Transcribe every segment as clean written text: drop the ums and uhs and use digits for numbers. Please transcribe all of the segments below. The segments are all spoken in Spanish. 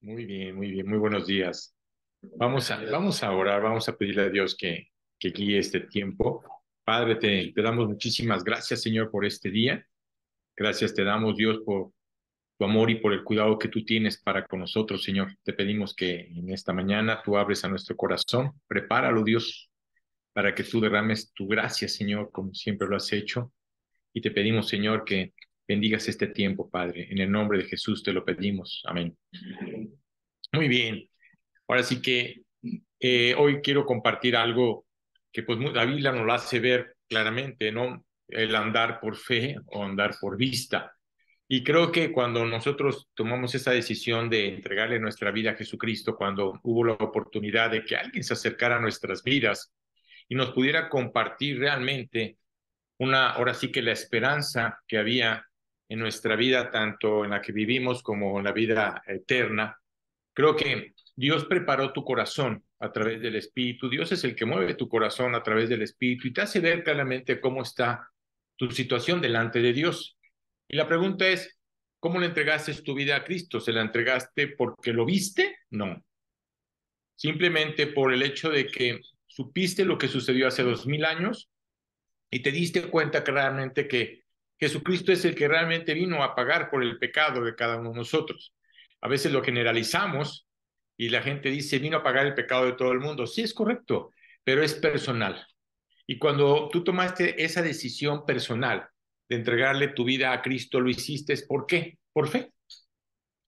muy bien, muy buenos días. Vamos a orar, vamos a pedirle a Dios que guíe este tiempo. Padre, te damos muchísimas gracias, Señor, por este día. Gracias te damos, Dios, por tu amor y por el cuidado que tú tienes para con nosotros, Señor. Te pedimos que en esta mañana tú abres a nuestro corazón. Prepáralo, Dios, para que tú derrames tu gracia, Señor, como siempre lo has hecho. Y te pedimos, Señor, que bendigas este tiempo, Padre. En el nombre de Jesús te lo pedimos. Amén. Muy bien. Ahora sí que hoy quiero compartir algo que pues la Biblia nos lo hace ver claramente, ¿no? El andar por fe o andar por vista. Y creo que cuando nosotros tomamos esa decisión de entregarle nuestra vida a Jesucristo, cuando hubo la oportunidad de que alguien se acercara a nuestras vidas y nos pudiera compartir realmente ahora sí que la esperanza que había en nuestra vida, tanto en la que vivimos como en la vida eterna. Creo que Dios preparó tu corazón a través del Espíritu. Dios es el que mueve tu corazón a través del Espíritu y te hace ver claramente cómo está tu situación delante de Dios. Y la pregunta es, ¿cómo le entregaste tu vida a Cristo? ¿Se la entregaste porque lo viste? No. Simplemente por el hecho de que supiste lo que sucedió hace 2000 años y te diste cuenta claramente que Jesucristo es el que realmente vino a pagar por el pecado de cada uno de nosotros. A veces lo generalizamos y la gente dice, vino a pagar el pecado de todo el mundo. Sí, es correcto, pero es personal. Y cuando tú tomaste esa decisión personal de entregarle tu vida a Cristo, lo hiciste, ¿por qué? Por fe.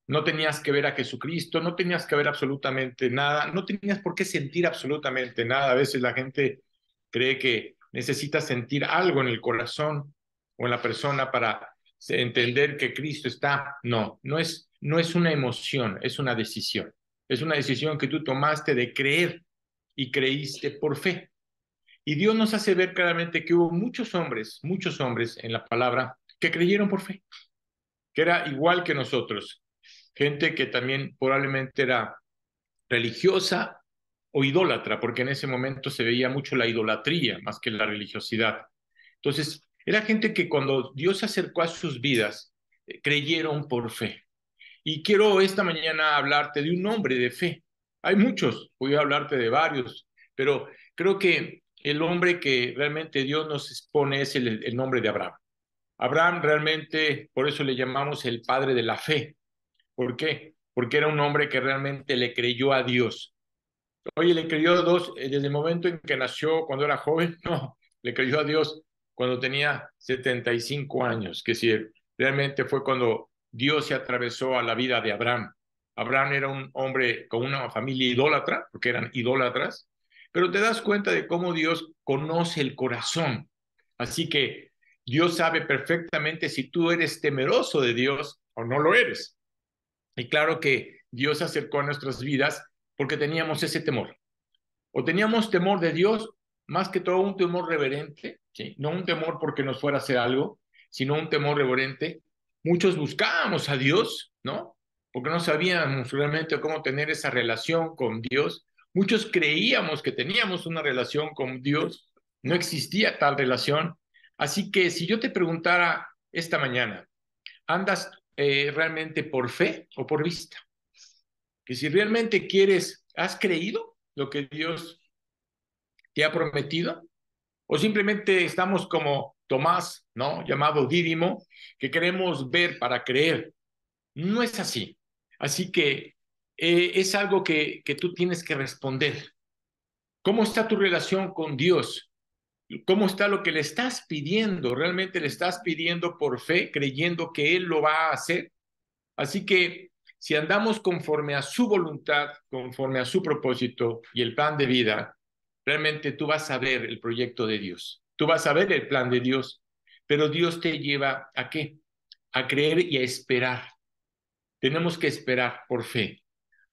No tenías que ver a Jesucristo, no tenías que ver absolutamente nada, no tenías por qué sentir absolutamente nada. A veces la gente cree que necesita sentir algo en el corazón o en la persona para entender que Cristo está. No, no es una emoción, es una decisión. Es una decisión que tú tomaste de creer y creíste por fe. Y Dios nos hace ver claramente que hubo muchos hombres en la palabra que creyeron por fe, que era igual que nosotros, gente que también probablemente era religiosa o idólatra, porque en ese momento se veía mucho la idolatría más que la religiosidad. Entonces, era gente que cuando Dios se acercó a sus vidas, creyeron por fe. Y quiero esta mañana hablarte de un hombre de fe. Hay muchos, voy a hablarte de varios, pero creo que el hombre que realmente Dios nos expone es el nombre de Abraham. Abraham realmente, por eso le llamamos el padre de la fe. ¿Por qué? Porque era un hombre que realmente le creyó a Dios. Oye, le creyó a Dios desde el momento en que nació, cuando era joven, no, le creyó a Dios cuando tenía 75 años, que si realmente fue cuando Dios se atravesó a la vida de Abraham. Abraham era un hombre con una familia idólatra, porque eran idólatras, pero te das cuenta de cómo Dios conoce el corazón. Así que Dios sabe perfectamente si tú eres temeroso de Dios o no lo eres. Y claro que Dios se acercó a nuestras vidas porque teníamos ese temor. O teníamos temor de Dios, más que todo un temor reverente, ¿sí? No un temor porque nos fuera a hacer algo, sino un temor reverente. Muchos buscábamos a Dios, ¿no? Porque no sabíamos realmente cómo tener esa relación con Dios. Muchos creíamos que teníamos una relación con Dios, no existía tal relación. Así que si yo te preguntara esta mañana, ¿andas realmente por fe o por vista? Que si realmente quieres, ¿has creído lo que Dios te ha prometido? ¿O simplemente estamos como Tomás, ¿no? Llamado Dídimo, que queremos ver para creer? No es así. Así que es algo que tú tienes que responder. ¿Cómo está tu relación con Dios? ¿Cómo está lo que le estás pidiendo? ¿Realmente le estás pidiendo por fe, creyendo que Él lo va a hacer? Así que si andamos conforme a su voluntad, conforme a su propósito y el plan de vida, realmente tú vas a ver el proyecto de Dios. Tú vas a ver el plan de Dios, pero Dios te lleva ¿a qué? A creer y a esperar. Tenemos que esperar por fe.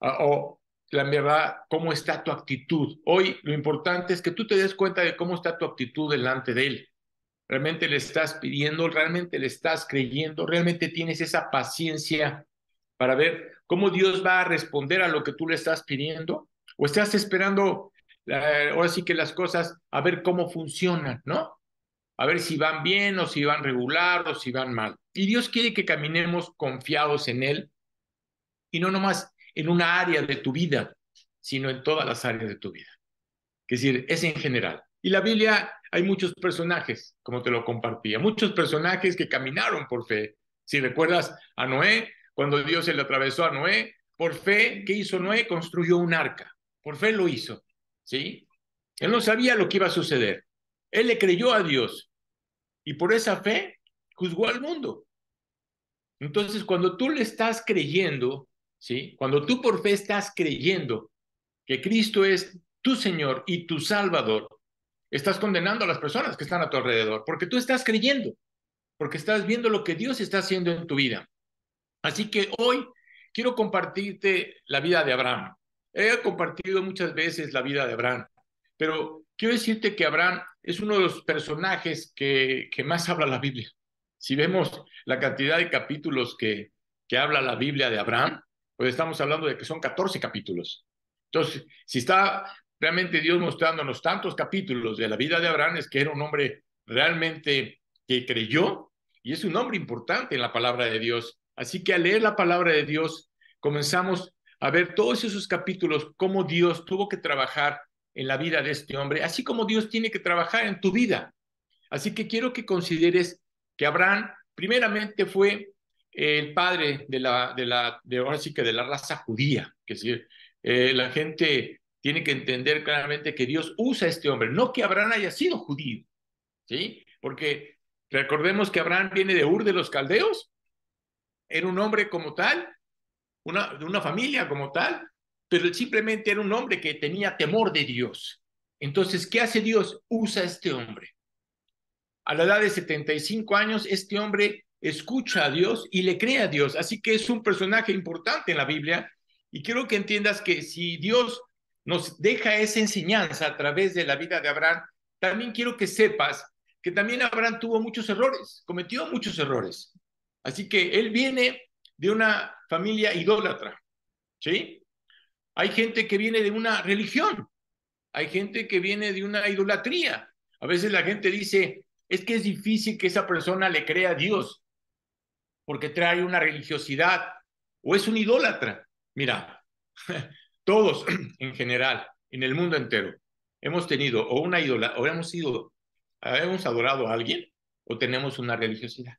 O la verdad, ¿cómo está tu actitud? Hoy lo importante es que tú te des cuenta de cómo está tu actitud delante de Él. ¿Realmente le estás pidiendo? ¿Realmente le estás creyendo? ¿Realmente tienes esa paciencia para ver cómo Dios va a responder a lo que tú le estás pidiendo? ¿O estás esperando ahora sí que las cosas a ver cómo funcionan, ¿no? A ver si van bien o si van regular o si van mal. Y Dios quiere que caminemos confiados en Él y no nomás en una área de tu vida, sino en todas las áreas de tu vida. Es decir, es en general. Y la Biblia hay muchos personajes, como te lo compartía, muchos personajes que caminaron por fe. Si recuerdas a Noé, cuando Dios se le atravesó a Noé, por fe, ¿qué hizo Noé? Construyó un arca. Por fe lo hizo, ¿sí? Él no sabía lo que iba a suceder. Él le creyó a Dios y por esa fe juzgó al mundo. Entonces, cuando tú le estás creyendo, ¿sí? Cuando tú por fe estás creyendo que Cristo es tu Señor y tu Salvador, estás condenando a las personas que están a tu alrededor, porque tú estás creyendo, porque estás viendo lo que Dios está haciendo en tu vida. Así que hoy quiero compartirte la vida de Abraham. He compartido muchas veces la vida de Abraham, pero quiero decirte que Abraham es uno de los personajes que más habla la Biblia. Si vemos la cantidad de capítulos que habla la Biblia de Abraham, pues estamos hablando de que son 14 capítulos. Entonces, si está realmente Dios mostrándonos tantos capítulos de la vida de Abraham, es que era un hombre realmente que creyó y es un hombre importante en la palabra de Dios. Así que al leer la palabra de Dios, comenzamos a ver todos esos capítulos, cómo Dios tuvo que trabajar en la vida de este hombre, así como Dios tiene que trabajar en tu vida. Así que quiero que consideres que Abraham primeramente fue el padre ahora sí que de la raza judía, que es decir, la gente tiene que entender claramente que Dios usa a este hombre, no que Abraham haya sido judío, ¿sí? Porque recordemos que Abraham viene de Ur de los Caldeos, era un hombre como tal, de una familia como tal, pero simplemente era un hombre que tenía temor de Dios. Entonces, ¿qué hace Dios? Usa a este hombre. A la edad de 75 años, este hombre escucha a Dios y le cree a Dios. Así que es un personaje importante en la Biblia. Y quiero que entiendas que si Dios nos deja esa enseñanza a través de la vida de Abraham, también quiero que sepas que también Abraham tuvo muchos errores, cometió muchos errores. Así que él viene de una familia idólatra, ¿sí? Hay gente que viene de una religión, hay gente que viene de una idolatría. A veces la gente dice, es que es difícil que esa persona le crea a Dios porque trae una religiosidad o es un idólatra. Mira, todos en general, en el mundo entero, hemos tenido o una idola, o hemos adorado a alguien o tenemos una religiosidad.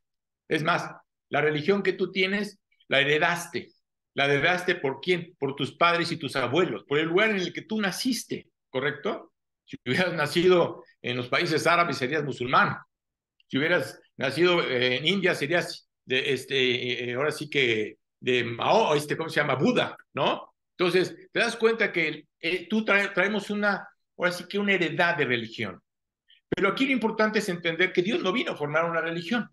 Es más, la religión que tú tienes la heredaste. ¿La heredaste por quién? Por tus padres y tus abuelos, por el lugar en el que tú naciste, ¿correcto? Si hubieras nacido en los países árabes, serías musulmán. Si hubieras nacido en India, serías ahora sí que de Mao, ¿cómo se llama? Buda, ¿no? Entonces, te das cuenta que traemos ahora sí que una heredad de religión. Pero aquí lo importante es entender que Dios no vino a formar una religión.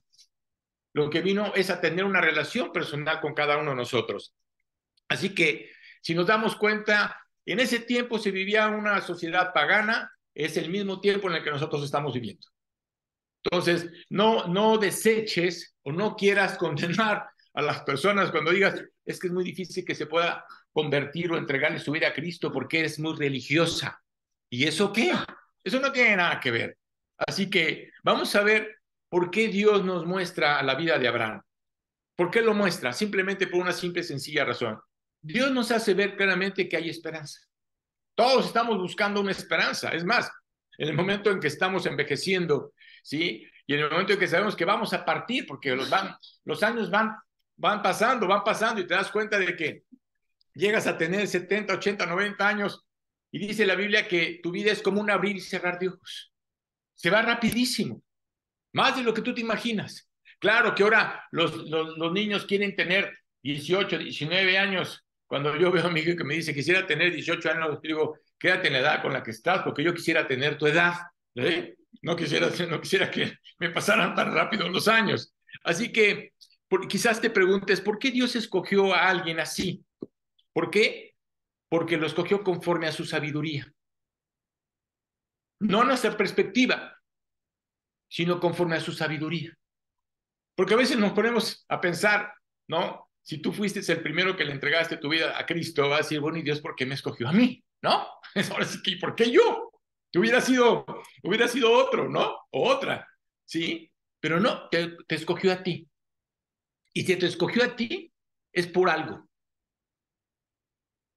Lo que vino es a tener una relación personal con cada uno de nosotros. Así que, si nos damos cuenta, en ese tiempo se vivía una sociedad pagana, es el mismo tiempo en el que nosotros estamos viviendo. Entonces, no deseches o no quieras condenar a las personas cuando digas, es que es muy difícil que se pueda convertir o entregarle su vida a Cristo porque es muy religiosa. ¿Y eso qué? Eso no tiene nada que ver. Así que vamos a ver por qué Dios nos muestra la vida de Abraham. ¿Por qué lo muestra? Simplemente por una simple, sencilla razón. Dios nos hace ver claramente que hay esperanza. Todos estamos buscando una esperanza. Es más, en el momento en que estamos envejeciendo, ¿sí? Y en el momento en que sabemos que vamos a partir, porque los años van pasando y te das cuenta de que llegas a tener 70, 80, 90 años y dice la Biblia que tu vida es como un abrir y cerrar de ojos. Se va rapidísimo, más de lo que tú te imaginas. Claro que ahora los niños quieren tener 18, 19 años. Cuando yo veo a mi hijo que me dice, quisiera tener 18 años, digo, quédate en la edad con la que estás, porque yo quisiera tener tu edad. ¿Eh? No quisiera que me pasaran tan rápido los años. Así que quizás te preguntes, ¿por qué Dios escogió a alguien así? ¿Por qué? Porque lo escogió conforme a su sabiduría. No a nuestra perspectiva, sino conforme a su sabiduría. Porque a veces nos ponemos a pensar, ¿no? Si tú fuiste el primero que le entregaste tu vida a Cristo, vas a decir, bueno, ¿y Dios por qué me escogió a mí? ¿No? Ahora sí que, ¿por qué yo? Que hubiera sido otro, ¿no? O otra, ¿sí? Pero no, te escogió a ti. Y si te escogió a ti, es por algo.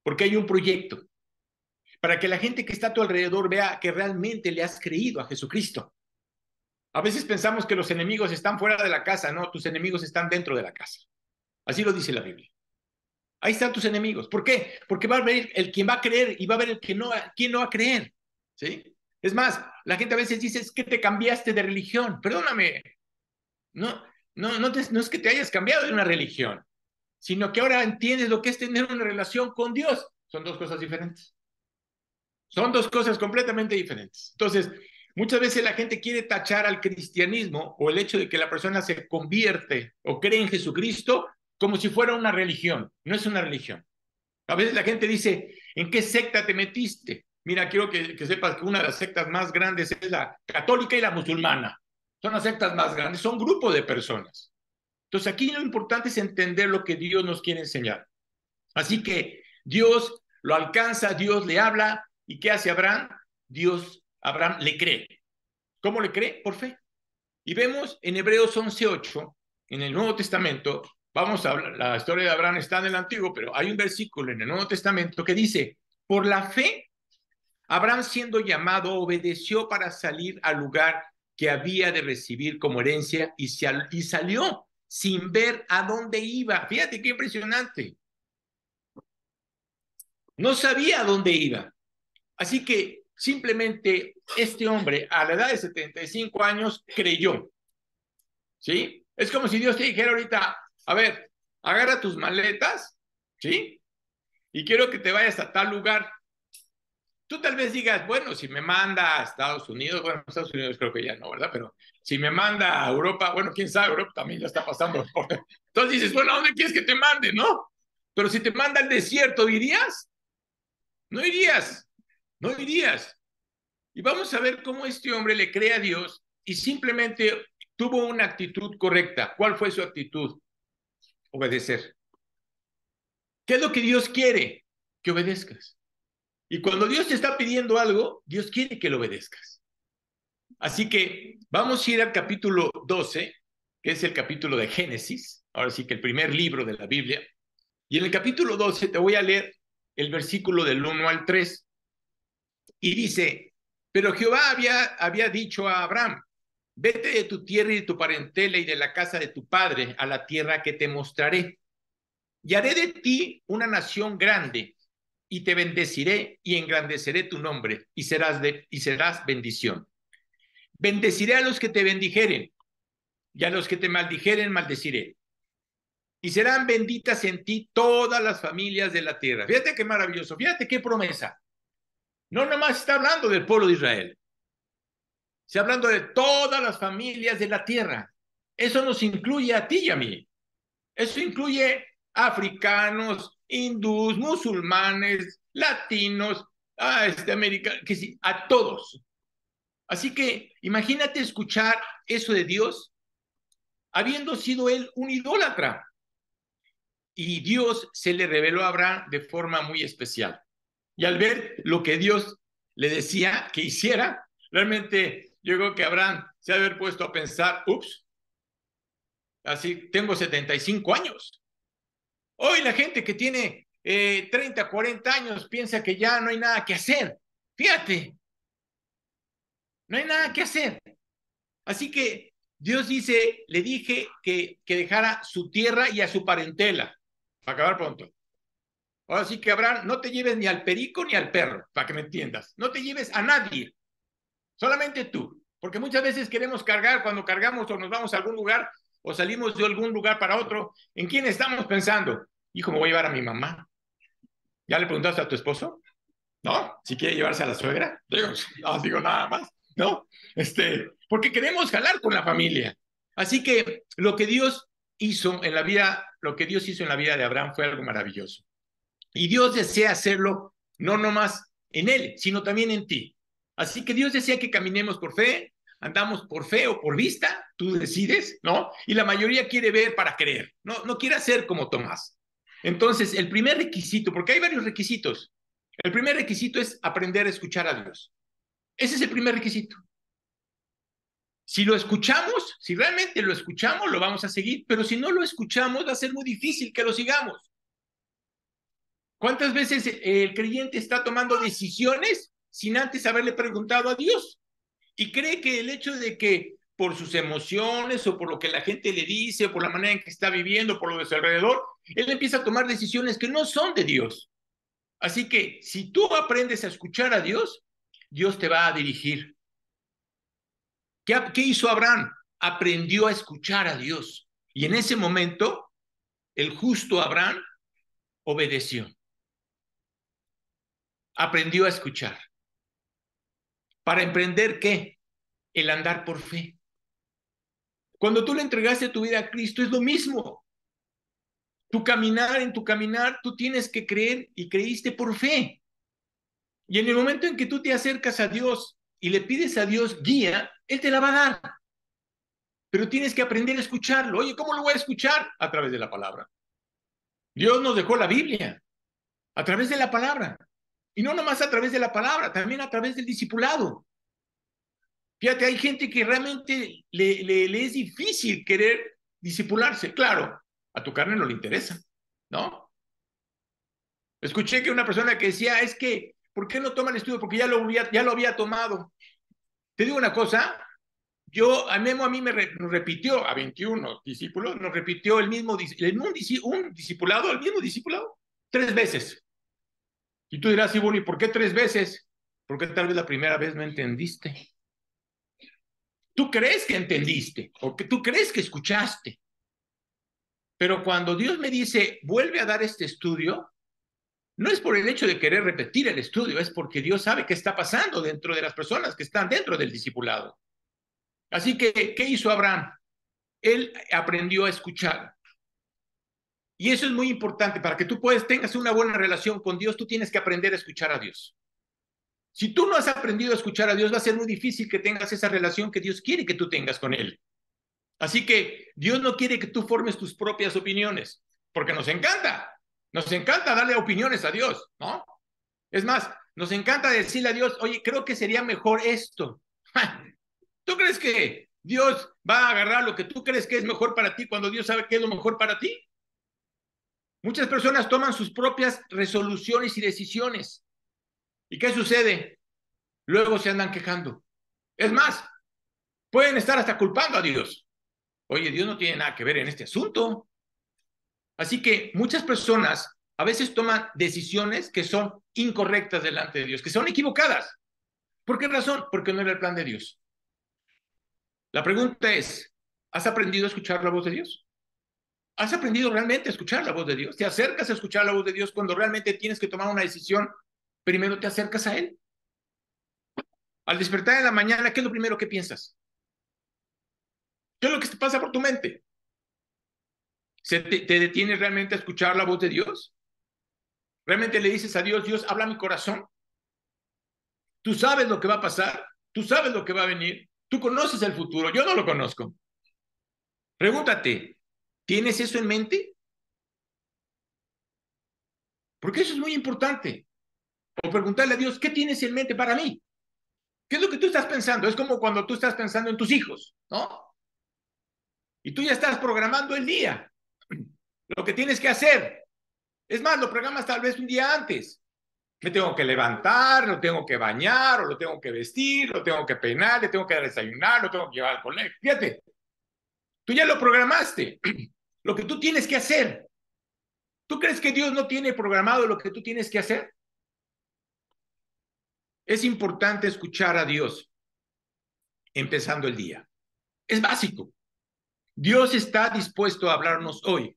porque hay un proyecto, para que la gente que está a tu alrededor vea que realmente le has creído a Jesucristo. A veces pensamos que los enemigos están fuera de la casa, no, tus enemigos están dentro de la casa. Así lo dice la Biblia. Ahí están tus enemigos. ¿Por qué? Porque va a haber el quien va a creer y va a haber el quien no va a creer. ¿Sí? Es más, la gente a veces dice, es que te cambiaste de religión. Perdóname. No es que te hayas cambiado de una religión, sino que ahora entiendes lo que es tener una relación con Dios. Son dos cosas diferentes. Son dos cosas completamente diferentes. Entonces, muchas veces la gente quiere tachar al cristianismo o el hecho de que la persona se convierte o cree en Jesucristo como si fuera una religión. No es una religión. A veces la gente dice, ¿en qué secta te metiste? Mira, quiero que sepas que una de las sectas más grandes es la católica y la musulmana. Son las sectas más grandes, son grupos de personas. Entonces aquí lo importante es entender lo que Dios nos quiere enseñar. Así que Dios lo alcanza, Dios le habla. ¿Y qué hace Abraham? Abraham le cree. ¿Cómo le cree? Por fe. Y vemos en Hebreos 11:8, en el Nuevo Testamento, vamos a hablar, la historia de Abraham está en el Antiguo, pero hay un versículo en el Nuevo Testamento que dice, por la fe, Abraham siendo llamado obedeció para salir al lugar que había de recibir como herencia y salió sin ver a dónde iba. Fíjate qué impresionante. No sabía a dónde iba. Así que simplemente este hombre a la edad de 75 años creyó. ¿Sí? Es como si Dios te dijera ahorita, a ver, agarra tus maletas, ¿sí? Y quiero que te vayas a tal lugar. Tú tal vez digas, bueno, si me manda a Estados Unidos, bueno, Estados Unidos creo que ya no, ¿verdad? Pero si me manda a Europa, bueno, quién sabe, Europa también ya está pasando por... Entonces dices, bueno, ¿a dónde quieres que te mande, no? Pero si te manda al desierto, ¿irías? No irías, no irías. Y vamos a ver cómo este hombre le cree a Dios y simplemente tuvo una actitud correcta. ¿Cuál fue su actitud? Obedecer. ¿Qué es lo que Dios quiere? Que obedezcas. Y cuando Dios te está pidiendo algo, Dios quiere que lo obedezcas. Así que vamos a ir al capítulo 12, que es el capítulo de Génesis, ahora sí que el primer libro de la Biblia. Y en el capítulo 12 te voy a leer el versículo del 1 al 3. Y dice, pero Jehová había dicho a Abraham, vete de tu tierra y de tu parentela y de la casa de tu padre a la tierra que te mostraré. Y haré de ti una nación grande, y te bendeciré y engrandeceré tu nombre, y serás bendición. Bendeciré a los que te bendijeren, y a los que te maldijeren maldeciré. Y serán benditas en ti todas las familias de la tierra. Fíjate qué maravilloso, fíjate qué promesa. No nomás está hablando del pueblo de Israel, está hablando de todas las familias de la tierra. Eso nos incluye a ti y a mí. Eso incluye africanos, hindús, musulmanes, latinos, americanos, que sí, a todos. Así que imagínate escuchar eso de Dios, habiendo sido él un idólatra. Y Dios se le reveló a Abraham de forma muy especial. Y al ver lo que Dios le decía que hiciera, realmente yo creo que Abraham se ha de haber puesto a pensar, ups, así tengo 75 años. Hoy la gente que tiene 30, 40 años piensa que ya no hay nada que hacer. Fíjate, no hay nada que hacer. Así que Dios dice, le dije que dejara su tierra y a su parentela, para acabar pronto. Ahora sí que Abraham, no te lleves ni al perico ni al perro, para que me entiendas. No te lleves a nadie, solamente tú. Porque muchas veces queremos cargar, cuando cargamos o nos vamos a algún lugar o salimos de algún lugar para otro, ¿en quién estamos pensando? Hijo, me voy a llevar a mi mamá. ¿Ya le preguntaste a tu esposo? ¿No? Si quiere llevarse a la suegra. Digo nada más, ¿no? Porque queremos jalar con la familia. Así que lo que Dios hizo en la vida, lo que Dios hizo en la vida de Abraham fue algo maravilloso. Y Dios desea hacerlo no nomás en él, sino también en ti. Así que Dios desea que caminemos por fe, andamos por fe o por vista, tú decides, ¿no? Y la mayoría quiere ver para creer, no quiere hacer como Tomás. Entonces, el primer requisito, porque hay varios requisitos, el primer requisito es aprender a escuchar a Dios. Ese es el primer requisito. Si lo escuchamos, si realmente lo escuchamos, lo vamos a seguir, pero si no lo escuchamos, va a ser muy difícil que lo sigamos. ¿Cuántas veces el creyente está tomando decisiones sin antes haberle preguntado a Dios? Y cree que el hecho de que por sus emociones o por lo que la gente le dice o por la manera en que está viviendo, por lo de su alrededor, él empieza a tomar decisiones que no son de Dios. Así que si tú aprendes a escuchar a Dios, Dios te va a dirigir. ¿Qué hizo Abraham? Aprendió a escuchar a Dios. Y en ese momento, el justo Abraham obedeció. Aprendió a escuchar. ¿Para emprender qué? El andar por fe. Cuando tú le entregaste tu vida a Cristo, es lo mismo. En tu caminar, tú tienes que creer y creíste por fe. Y en el momento en que tú te acercas a Dios y le pides a Dios guía, Él te la va a dar. Pero tienes que aprender a escucharlo. Oye, ¿cómo lo voy a escuchar? A través de la palabra. Dios nos dejó la Biblia, a través de la palabra. Y no nomás a través de la palabra, también a través del discipulado. Fíjate, hay gente que realmente le es difícil querer discipularse. Claro, a tu carne no le interesa, ¿no? Escuché que una persona que decía, es que, ¿por qué no toma el estudio? Porque ya lo había tomado. Te digo una cosa, Memo a mí nos repitió, a 21 discípulos, nos repitió un discipulado, el mismo discipulado, 3 veces. Y tú dirás, ¿y por qué 3 veces? Porque tal vez la primera vez no entendiste. Tú crees que entendiste, o que tú crees que escuchaste. Pero cuando Dios me dice, vuelve a dar este estudio, no es por el hecho de querer repetir el estudio, es porque Dios sabe qué está pasando dentro de las personas que están dentro del discipulado. Así que, ¿qué hizo Abraham? Él aprendió a escuchar. Y eso es muy importante. Para que tú tengas una buena relación con Dios, tú tienes que aprender a escuchar a Dios. Si tú no has aprendido a escuchar a Dios, va a ser muy difícil que tengas esa relación que Dios quiere que tú tengas con Él. Así que Dios no quiere que tú formes tus propias opiniones, porque nos encanta darle opiniones a Dios, ¿no? Es más, nos encanta decirle a Dios, oye, creo que sería mejor esto. ¿Tú crees que Dios va a agarrar lo que tú crees que es mejor para ti cuando Dios sabe qué es lo mejor para ti? Muchas personas toman sus propias resoluciones y decisiones. ¿Y qué sucede? Luego se andan quejando. Es más, pueden estar hasta culpando a Dios. Oye, Dios no tiene nada que ver en este asunto. Así que muchas personas a veces toman decisiones que son incorrectas delante de Dios, que son equivocadas. ¿Por qué razón? Porque no era el plan de Dios. La pregunta es, ¿has aprendido a escuchar la voz de Dios? ¿Has aprendido realmente a escuchar la voz de Dios? ¿Te acercas a escuchar la voz de Dios cuando realmente tienes que tomar una decisión? Primero te acercas a Él. Al despertar en la mañana, ¿qué es lo primero que piensas? ¿Qué es lo que te pasa por tu mente? ¿Te detienes realmente a escuchar la voz de Dios? ¿Realmente le dices a Dios, Dios, habla mi corazón? Tú sabes lo que va a pasar, tú sabes lo que va a venir, tú conoces el futuro, yo no lo conozco. Pregúntate, ¿tienes eso en mente? Porque eso es muy importante. O preguntarle a Dios, ¿qué tienes en mente para mí? ¿Qué es lo que tú estás pensando? Es como cuando tú estás pensando en tus hijos, ¿no? Y tú ya estás programando el día, lo que tienes que hacer. Es más, lo programas tal vez un día antes. Me tengo que levantar, lo tengo que bañar, o lo tengo que vestir, lo tengo que peinar, le tengo que desayunar, lo tengo que llevar al colegio. Fíjate, tú ya lo programaste, lo que tú tienes que hacer. ¿Tú crees que Dios no tiene programado lo que tú tienes que hacer? Es importante escuchar a Dios empezando el día. Es básico. Dios está dispuesto a hablarnos hoy,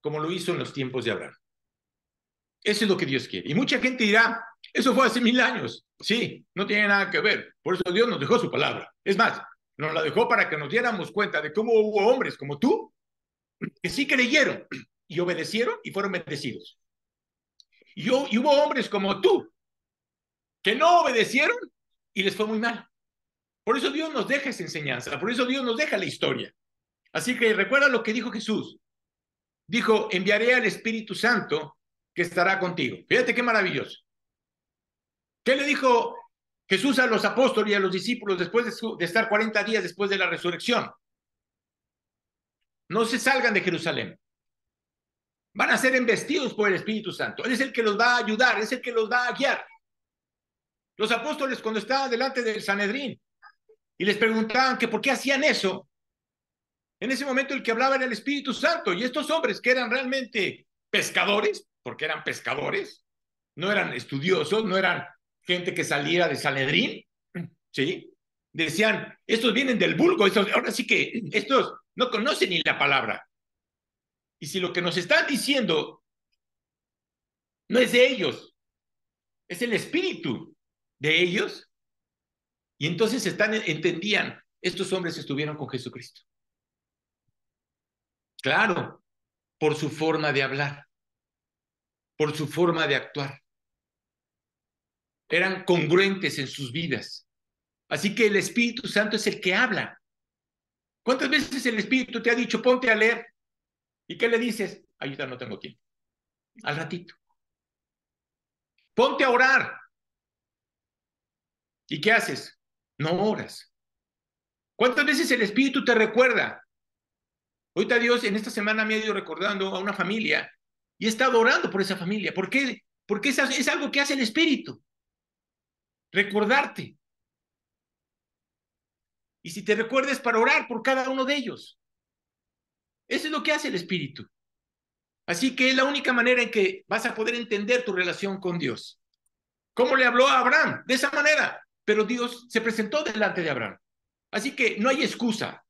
como lo hizo en los tiempos de Abraham. Eso es lo que Dios quiere. Y mucha gente dirá, eso fue hace 1000 años. Sí, no tiene nada que ver. Por eso Dios nos dejó su palabra. Es más, nos la dejó para que nos diéramos cuenta de cómo hubo hombres como tú que sí creyeron y obedecieron y fueron bendecidos. Y hubo hombres como tú que no obedecieron y les fue muy mal. Por eso Dios nos deja esa enseñanza, por eso Dios nos deja la historia. Así que recuerda lo que dijo Jesús. Dijo, enviaré al Espíritu Santo que estará contigo. Fíjate qué maravilloso. ¿Qué le dijo Jesús a los apóstoles y a los discípulos después de estar 40 días después de la resurrección? No se salgan de Jerusalén. van a ser embestidos por el Espíritu Santo. Él es el que los va a ayudar, es el que los va a guiar. Los apóstoles, cuando estaban delante del Sanedrín y les preguntaban que por qué hacían eso, en ese momento el que hablaba era el Espíritu Santo, y estos hombres que eran realmente pescadores, porque eran pescadores, no eran estudiosos, no eran gente que saliera de Sanedrín, ¿sí? Decían, estos vienen del vulgo, ahora sí que estos no conocen ni la palabra. Y si lo que nos están diciendo no es de ellos, es el espíritu de ellos, y entonces entendían, estos hombres estuvieron con Jesucristo. Claro, por su forma de hablar, por su forma de actuar. Eran congruentes en sus vidas. Así que el Espíritu Santo es el que habla. ¿Cuántas veces el Espíritu te ha dicho, ponte a leer? ¿Y qué le dices? Ayuda, no tengo tiempo. Al ratito. Ponte a orar. ¿Y qué haces? No oras. ¿Cuántas veces el Espíritu te recuerda? Ahorita Dios en esta semana me ha ido recordando a una familia y he estado orando por esa familia. ¿Por qué? Porque es algo que hace el Espíritu. Recordarte. Y si te recuerdes para orar por cada uno de ellos. Eso es lo que hace el Espíritu. Así que es la única manera en que vas a poder entender tu relación con Dios. ¿Cómo le habló a Abraham? De esa manera. Pero Dios se presentó delante de Abraham. Así que no hay excusa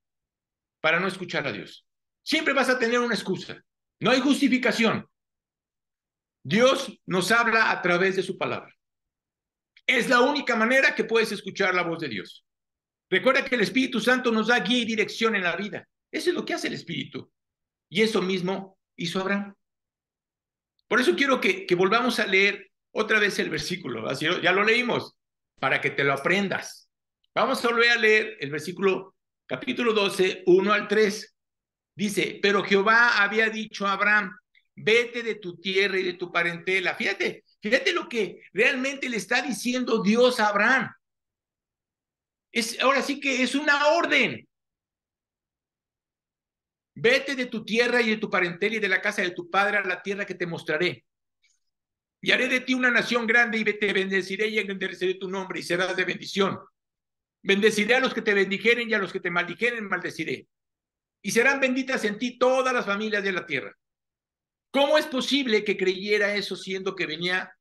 para no escuchar a Dios. Siempre vas a tener una excusa. No hay justificación. Dios nos habla a través de su palabra. Es la única manera que puedes escuchar la voz de Dios. Recuerda que el Espíritu Santo nos da guía y dirección en la vida. Eso es lo que hace el Espíritu. Y eso mismo hizo Abraham. Por eso quiero que volvamos a leer otra vez el versículo. Así, ya lo leímos, para que te lo aprendas. Vamos a volver a leer el versículo, capítulo 12, 1 al 3. Dice, pero Jehová había dicho a Abraham, vete de tu tierra y de tu parentela. Fíjate lo que realmente le está diciendo Dios a Abraham. Ahora sí que es una orden. Vete de tu tierra y de tu parentela y de la casa de tu padre a la tierra que te mostraré. Y haré de ti una nación grande y te bendeciré y engrandeceré tu nombre y serás de bendición. Bendeciré a los que te bendijeren y a los que te maldijeren maldeciré. Y serán benditas en ti todas las familias de la tierra. ¿Cómo es posible que creyera eso siendo que venía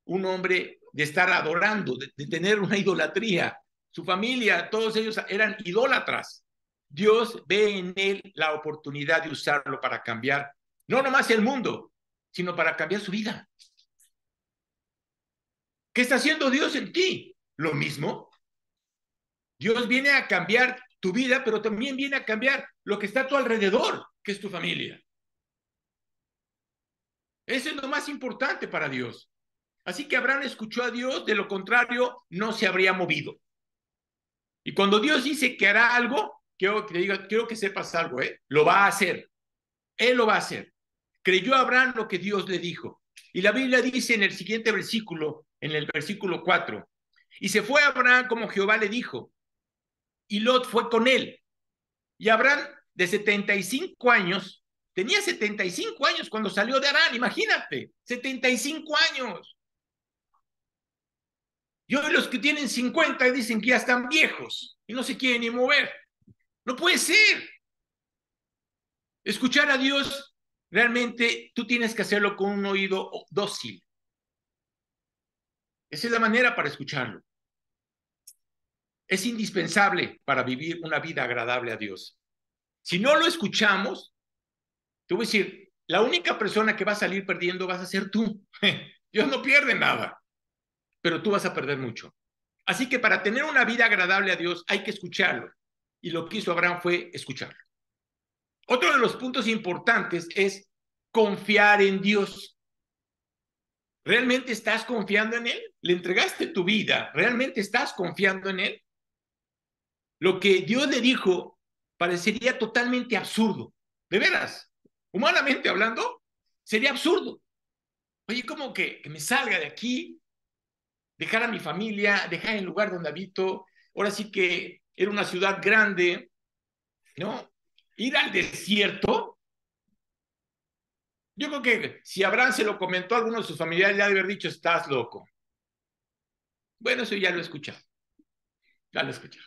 un hombre de estar adorando, de tener una idolatría? Su familia, todos ellos eran idólatras. Dios ve en él la oportunidad de usarlo para cambiar, no nomás el mundo, sino para cambiar su vida. ¿Qué está haciendo Dios en ti? Lo mismo. Dios viene a cambiar tu vida, pero también viene a cambiar lo que está a tu alrededor, que es tu familia. Eso es lo más importante para Dios. Así que Abraham escuchó a Dios, de lo contrario, no se habría movido. Y cuando Dios dice que hará algo, quiero que sepas algo, lo va a hacer. Él lo va a hacer. Creyó Abraham lo que Dios le dijo. Y la Biblia dice en el siguiente versículo, en el versículo 4, y se fue Abraham como Jehová le dijo, y Lot fue con él. Y Abraham, de 75 años, tenía 75 años cuando salió de Harán, imagínate, 75 años. Y hoy los que tienen 50 dicen que ya están viejos y no se quieren ni mover. No puede ser. Escuchar a Dios, realmente tú tienes que hacerlo con un oído dócil. Esa es la manera para escucharlo. Es indispensable para vivir una vida agradable a Dios. Si no lo escuchamos, te voy a decir, la única persona que va a salir perdiendo vas a ser tú. Dios no pierde nada, pero tú vas a perder mucho. Así que para tener una vida agradable a Dios hay que escucharlo. Y lo que hizo Abraham fue escucharlo. Otro de los puntos importantes es confiar en Dios. ¿Realmente estás confiando en Él? ¿Le entregaste tu vida? ¿Realmente estás confiando en Él? Lo que Dios le dijo parecería totalmente absurdo. De veras, humanamente hablando, sería absurdo. Oye, ¿cómo que me salga de aquí, dejar a mi familia, dejar el lugar donde habito? Ahora sí que era una ciudad grande, ¿no? Ir al desierto. Yo creo que si Abraham se lo comentó a alguno de sus familiares, ya debe haber dicho, estás loco. Bueno, eso ya lo he escuchado. Ya lo he escuchado.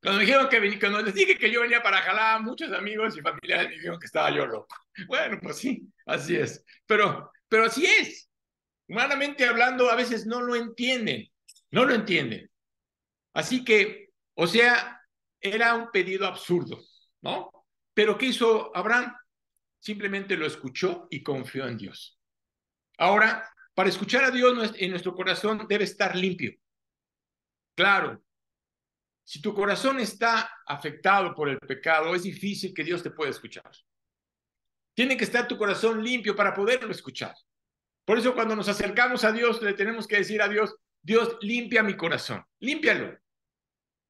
Cuando me dijeron cuando les dije que yo venía para Jalapa, muchos amigos y familiares me dijeron que estaba yo loco. Bueno, pues sí, así es. Pero así es. Humanamente hablando, a veces no lo entienden. No lo entienden. Así que, o sea, era un pedido absurdo, ¿no? Pero ¿qué hizo Abraham? Simplemente lo escuchó y confió en Dios. Ahora, para escuchar a Dios en nuestro corazón debe estar limpio. Claro, si tu corazón está afectado por el pecado, es difícil que Dios te pueda escuchar. Tiene que estar tu corazón limpio para poderlo escuchar. Por eso cuando nos acercamos a Dios, le tenemos que decir a Dios, Dios, limpia mi corazón, límpialo.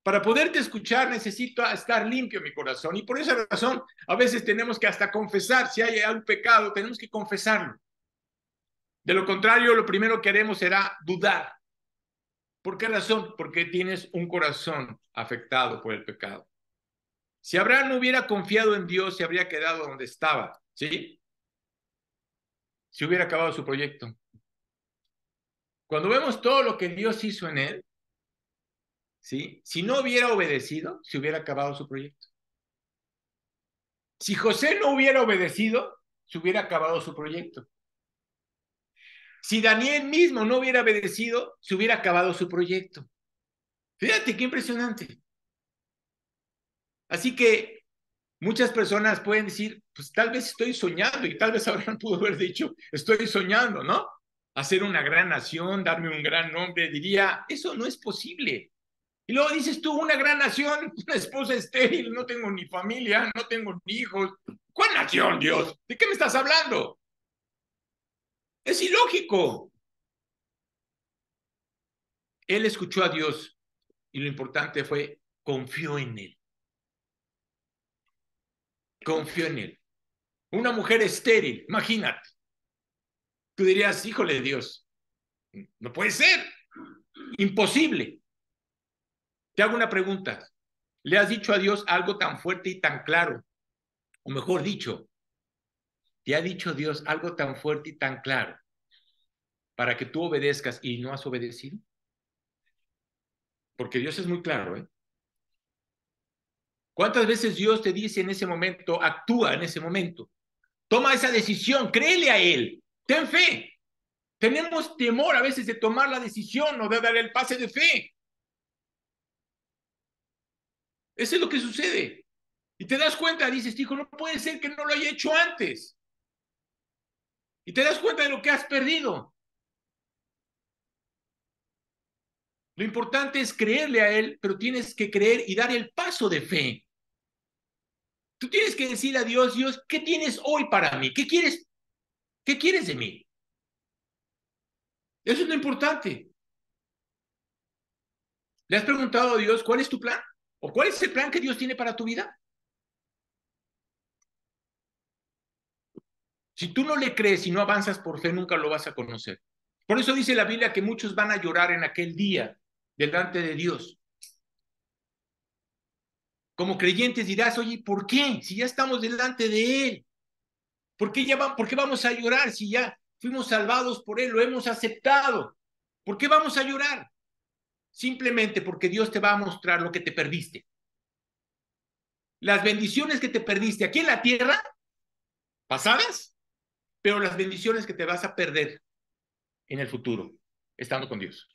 Para poderte escuchar necesito estar limpio mi corazón. Y por esa razón, a veces tenemos que hasta confesar. Si hay algún pecado, tenemos que confesarlo. De lo contrario, lo primero que haremos será dudar. ¿Por qué razón? Porque tienes un corazón afectado por el pecado. Si Abraham no hubiera confiado en Dios, se habría quedado donde estaba, ¿sí? Si hubiera acabado su proyecto. Cuando vemos todo lo que Dios hizo en él, ¿sí? Si no hubiera obedecido, se hubiera acabado su proyecto. Si José no hubiera obedecido, se hubiera acabado su proyecto. Si Daniel mismo no hubiera obedecido, se hubiera acabado su proyecto. Fíjate qué impresionante. Así que muchas personas pueden decir, pues tal vez estoy soñando, y tal vez Abraham pudo haber dicho, estoy soñando, ¿no? Hacer una gran nación, darme un gran nombre, diría, eso no es posible. Y luego dices tú, una gran nación, una esposa estéril, no tengo ni familia, no tengo ni hijos. ¿Cuál nación, Dios? ¿De qué me estás hablando? Es ilógico. Él escuchó a Dios y lo importante fue, confió en él. Confió en él. Una mujer estéril, imagínate. Tú dirías, híjole Dios, no puede ser, imposible. Te hago una pregunta. ¿Le has dicho a Dios algo tan fuerte y tan claro? O mejor dicho, ¿te ha dicho Dios algo tan fuerte y tan claro para que tú obedezcas y no has obedecido? Porque Dios es muy claro, ¿eh? ¿Cuántas veces Dios te dice en ese momento, actúa en ese momento? Toma esa decisión, créele a Él, ten fe. Tenemos temor a veces de tomar la decisión o de dar el pase de fe. Eso es lo que sucede. Y te das cuenta, dices, hijo, no puede ser que no lo haya hecho antes. Y te das cuenta de lo que has perdido. Lo importante es creerle a Él, pero tienes que creer y dar el paso de fe. Tú tienes que decir a Dios, Dios, ¿qué tienes hoy para mí? ¿Qué quieres? ¿Qué quieres de mí? Eso es lo importante. ¿Le has preguntado a Dios cuál es tu plan? ¿O cuál es el plan que Dios tiene para tu vida? Si tú no le crees y no avanzas por fe, nunca lo vas a conocer. Por eso dice la Biblia que muchos van a llorar en aquel día delante de Dios. Como creyentes dirás, oye, ¿por qué? Si ya estamos delante de Él. ¿Por qué vamos a llorar si ya fuimos salvados por Él, lo hemos aceptado? ¿Por qué vamos a llorar? Simplemente porque Dios te va a mostrar lo que te perdiste. Las bendiciones que te perdiste aquí en la tierra, pasadas, pero las bendiciones que te vas a perder en el futuro, estando con Dios.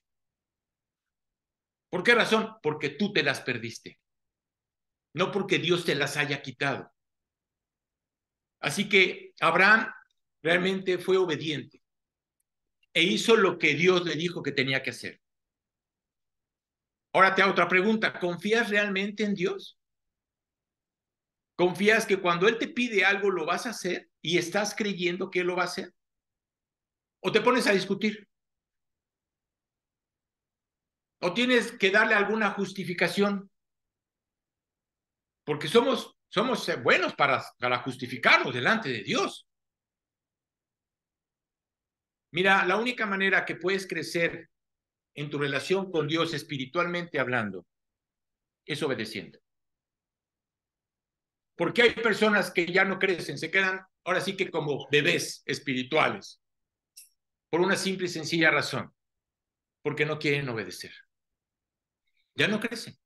¿Por qué razón? Porque tú te las perdiste, no porque Dios te las haya quitado. Así que Abraham realmente fue obediente e hizo lo que Dios le dijo que tenía que hacer. Ahora te hago otra pregunta, ¿confías realmente en Dios? ¿Confías que cuando Él te pide algo lo vas a hacer y estás creyendo que Él lo va a hacer? ¿O te pones a discutir? ¿O tienes que darle alguna justificación? Porque somos buenos para justificarnos delante de Dios. Mira, la única manera que puedes crecer en tu relación con Dios espiritualmente hablando es obedeciendo. Porque hay personas que ya no crecen, se quedan ahora sí que como bebés espirituales, por una simple y sencilla razón, porque no quieren obedecer. Ya no crecen.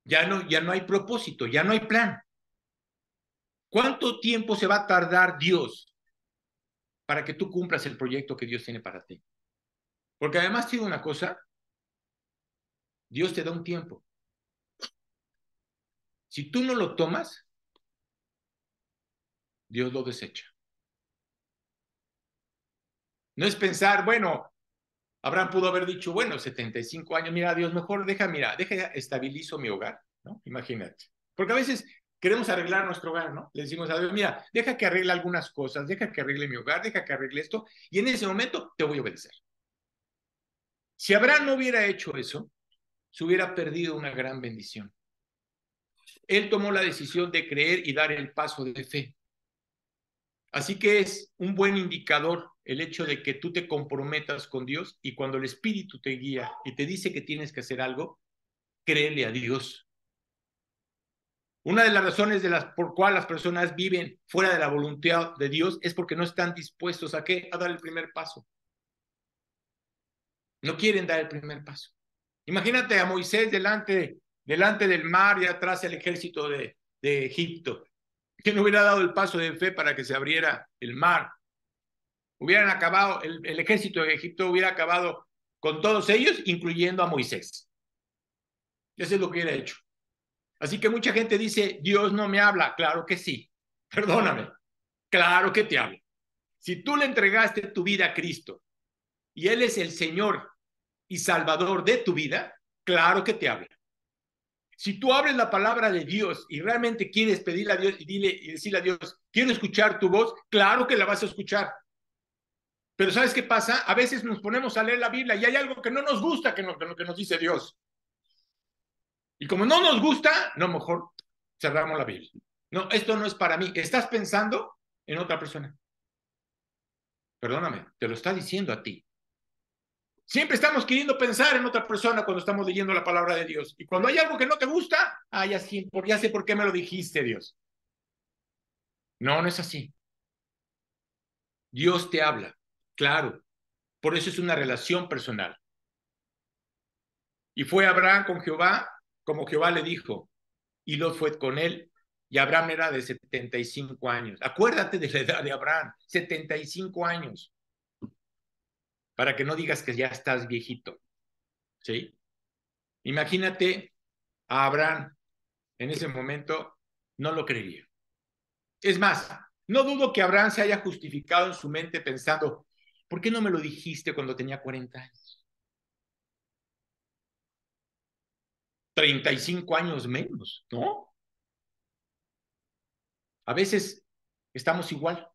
Ya no hay propósito, ya no hay plan. ¿Cuánto tiempo se va a tardar Dios para que tú cumplas el proyecto que Dios tiene para ti? Porque además te digo una cosa, Dios te da un tiempo. Si tú no lo tomas, Dios lo desecha. No es pensar, bueno, Abraham pudo haber dicho, bueno, 75 años, mira, Dios, mejor deja, estabilizo mi hogar, ¿no? Imagínate. Porque a veces queremos arreglar nuestro hogar, ¿no? Le decimos a Dios, mira, deja que arregle algunas cosas, deja que arregle mi hogar, deja que arregle esto, y en ese momento te voy a obedecer. Si Abraham no hubiera hecho eso, se hubiera perdido una gran bendición. Él tomó la decisión de creer y dar el paso de fe. Así que es un buen indicador el hecho de que tú te comprometas con Dios y cuando el Espíritu te guía y te dice que tienes que hacer algo, créele a Dios. Una de las razones por cual las personas viven fuera de la voluntad de Dios es porque no están dispuestos ¿a qué? A dar el primer paso. No quieren dar el primer paso. Imagínate a Moisés delante del mar y atrás el ejército de Egipto. Que no hubiera dado el paso de fe para que se abriera el mar. Hubieran acabado, el ejército de Egipto hubiera acabado con todos ellos, incluyendo a Moisés. Eso es lo que hubiera hecho. Así que mucha gente dice, Dios no me habla. Claro que sí. Perdóname. Claro que te habla. Si tú le entregaste tu vida a Cristo y Él es el Señor y Salvador de tu vida, claro que te habla. Si tú abres la palabra de Dios y realmente quieres pedirle a Dios y decirle a Dios, quiero escuchar tu voz, claro que la vas a escuchar. Pero ¿sabes qué pasa? A veces nos ponemos a leer la Biblia y hay algo que no nos gusta que lo que nos dice Dios. Y como no nos gusta, no, mejor cerramos la Biblia. No, esto no es para mí. Estás pensando en otra persona. Perdóname, te lo está diciendo a ti. Siempre estamos queriendo pensar en otra persona cuando estamos leyendo la palabra de Dios. Y cuando hay algo que no te gusta, ya sé por qué me lo dijiste, Dios. No, no es así. Dios te habla, claro. Por eso es una relación personal. Y fue Abraham con Jehová, como Jehová le dijo, y Lot fue con él, y Abraham era de 75 años. Acuérdate de la edad de Abraham, 75 años, para que no digas que ya estás viejito, ¿sí? Imagínate a Abraham en ese momento, no lo creería. Es más, no dudo que Abraham se haya justificado en su mente pensando, ¿por qué no me lo dijiste cuando tenía 40 años? 35 años menos, ¿no? A veces estamos igual.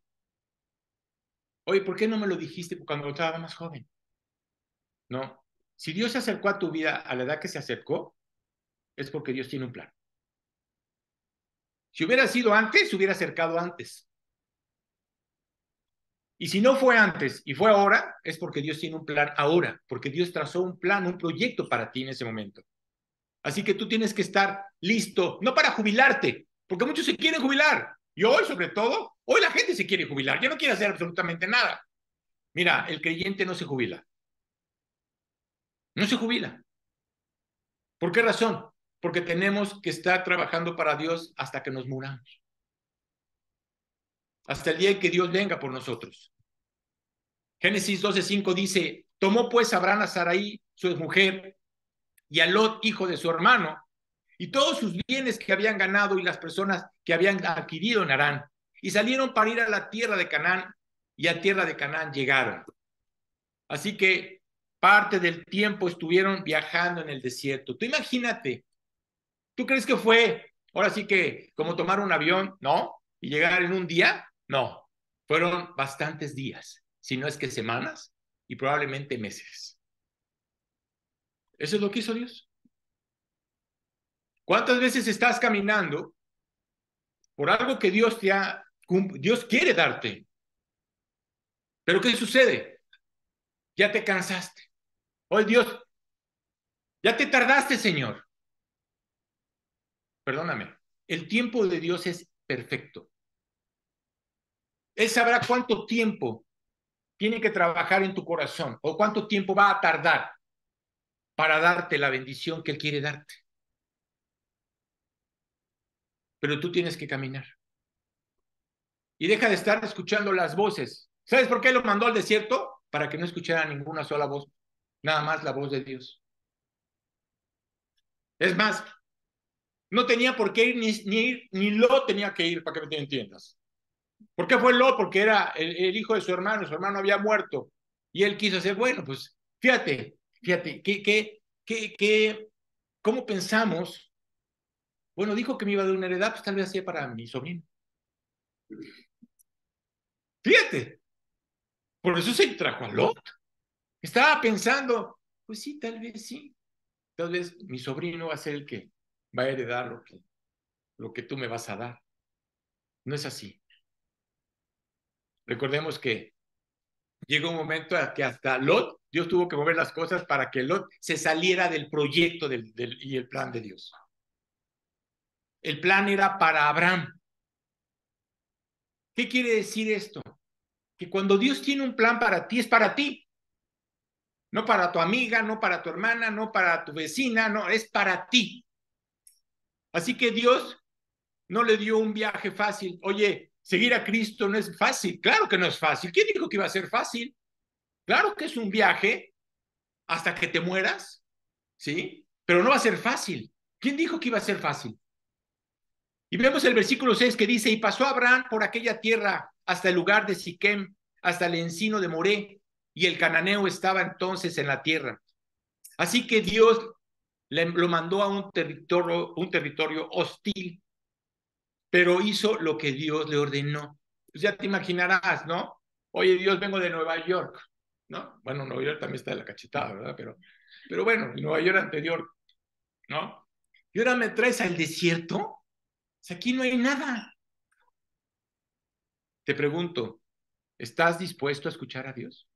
Oye, ¿por qué no me lo dijiste cuando estaba más joven? No. Si Dios se acercó a tu vida a la edad que se acercó, es porque Dios tiene un plan. Si hubiera sido antes, se hubiera acercado antes. Y si no fue antes y fue ahora, es porque Dios tiene un plan ahora, porque Dios trazó un plan, un proyecto para ti en ese momento. Así que tú tienes que estar listo, no para jubilarte, porque muchos se quieren jubilar. Y hoy, sobre todo, hoy la gente se quiere jubilar, ya no quiere hacer absolutamente nada. Mira, el creyente no se jubila. No se jubila. ¿Por qué razón? Porque tenemos que estar trabajando para Dios hasta que nos muramos. Hasta el día en que Dios venga por nosotros. Génesis 12:5 dice, tomó pues Abraham a Sarai, su mujer, y a Lot, hijo de su hermano, y todos sus bienes que habían ganado y las personas que habían adquirido en Harán, y salieron para ir a la tierra de Canaán, y a tierra de Canaán llegaron. Así que parte del tiempo estuvieron viajando en el desierto. Tú imagínate, ¿tú crees que fue, ahora sí que, como tomar un avión, no? Y llegar en un día? No, fueron bastantes días, si no es que semanas y probablemente meses. Eso es lo que hizo Dios. ¿Cuántas veces estás caminando por algo que Dios quiere darte? Pero ¿qué sucede? Ya te cansaste. Hoy Dios, ya te tardaste, Señor. Perdóname. El tiempo de Dios es perfecto. Él sabrá cuánto tiempo tiene que trabajar en tu corazón o cuánto tiempo va a tardar para darte la bendición que Él quiere darte. Pero tú tienes que caminar. Y deja de estar escuchando las voces. ¿Sabes por qué lo mandó al desierto? Para que no escuchara ninguna sola voz, nada más la voz de Dios. Es más, no tenía por qué ir, ni Lot tenía que ir, para que me entiendas. ¿Por qué fue Lot? Porque era el hijo de su hermano había muerto, y él quiso hacer, bueno, pues fíjate, ¿cómo pensamos? Bueno, dijo que me iba a dar una heredad, pues tal vez hacía para mi sobrino. Fíjate, por eso se trajo a Lot. Estaba pensando, pues sí, tal vez mi sobrino va a ser el que va a heredar lo que tú me vas a dar. No es así. Recordemos que llegó un momento a que hasta Lot, Dios tuvo que mover las cosas para que Lot se saliera del proyecto y el plan de Dios. El plan era para Abraham. ¿Qué quiere decir esto? Que cuando Dios tiene un plan para ti, es para ti. No para tu amiga, no para tu hermana, no para tu vecina, no, es para ti. Así que Dios no le dio un viaje fácil. Oye, seguir a Cristo no es fácil. Claro que no es fácil. ¿Quién dijo que iba a ser fácil? Claro que es un viaje hasta que te mueras, ¿sí? Pero no va a ser fácil. ¿Quién dijo que iba a ser fácil? Y vemos el versículo 6 que dice, y pasó Abraham por aquella tierra hasta el lugar de Siquem, hasta el encino de Moré, y el cananeo estaba entonces en la tierra. Así que Dios lo mandó a un territorio hostil, pero hizo lo que Dios le ordenó. Pues ya te imaginarás, ¿no? Oye, Dios, vengo de Nueva York, ¿no? Bueno, Nueva York también está de la cachetada, ¿verdad? Pero bueno, Nueva York anterior, ¿no? Y ahora me traes al desierto. O sea, aquí no hay nada. Te pregunto, ¿estás dispuesto a escuchar a Dios?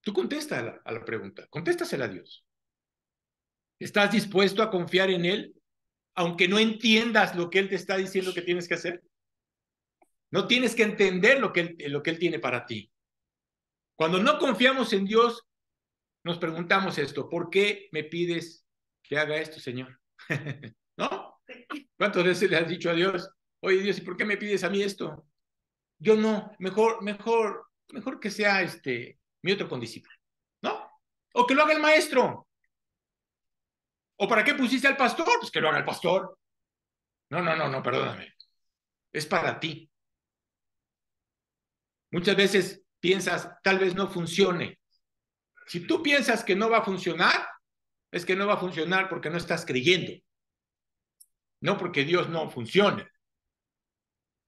Tú contesta a la pregunta, contéstasela a Dios. ¿Estás dispuesto a confiar en Él, aunque no entiendas lo que Él te está diciendo que tienes que hacer? No tienes que entender lo que Él tiene para ti. Cuando no confiamos en Dios, nos preguntamos esto, ¿por qué me pides que haga esto, Señor? ¿No? ¿Cuántas veces le has dicho a Dios, oye Dios, ¿y por qué me pides a mí esto? Yo no, mejor que sea mi otro condiscípulo, ¿no? O que lo haga el maestro. ¿O para qué pusiste al pastor? Pues que lo haga el pastor. No, perdóname. Es para ti. Muchas veces piensas, tal vez no funcione. Si tú piensas que no va a funcionar, es que no va a funcionar porque no estás creyendo, no porque Dios no funcione.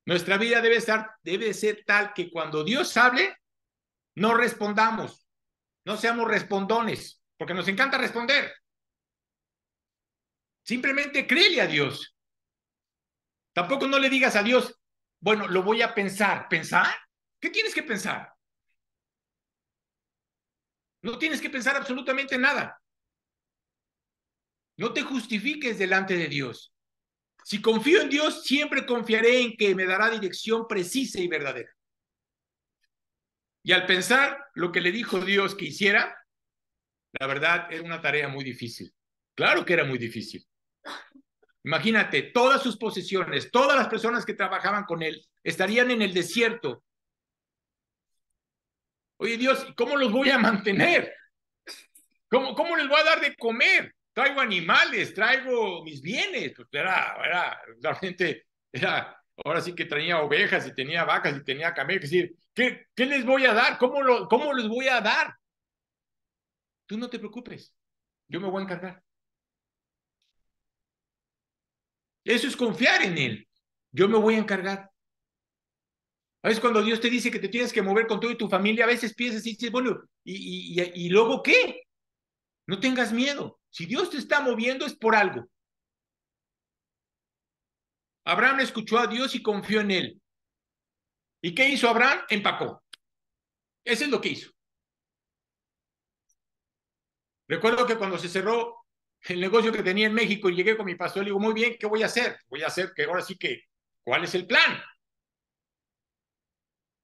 Nuestra vida debe ser tal que cuando Dios hable, no respondamos, no seamos respondones, porque nos encanta responder. Simplemente créele a Dios. Tampoco no le digas a Dios, bueno, lo voy a pensar. ¿Pensar? ¿Qué tienes que pensar? No tienes que pensar absolutamente nada. No te justifiques delante de Dios. Si confío en Dios, siempre confiaré en que me dará dirección precisa y verdadera. Y al pensar lo que le dijo Dios que hiciera, la verdad era una tarea muy difícil. Claro que era muy difícil. Imagínate, todas sus posesiones, todas las personas que trabajaban con él estarían en el desierto. Oye Dios, ¿cómo los voy a mantener? ¿Cómo les voy a dar de comer? Traigo animales, traigo mis bienes. Pues realmente, ahora sí que tenía ovejas y tenía vacas y tenía camellos. Es decir, ¿qué les voy a dar? ¿Cómo les voy a dar? Tú no te preocupes, yo me voy a encargar. Eso es confiar en Él. Yo me voy a encargar. A veces cuando Dios te dice que te tienes que mover con todo y tu familia, a veces piensas y dices, bueno, ¿y luego qué? No tengas miedo. Si Dios te está moviendo es por algo. Abraham escuchó a Dios y confió en Él. ¿Y qué hizo Abraham? Empacó. Eso es lo que hizo. Recuerdo que cuando se cerró el negocio que tenía en México y llegué con mi pastor, le digo, muy bien, ¿qué voy a hacer? Voy a hacer que ahora sí que, ¿cuál es el plan?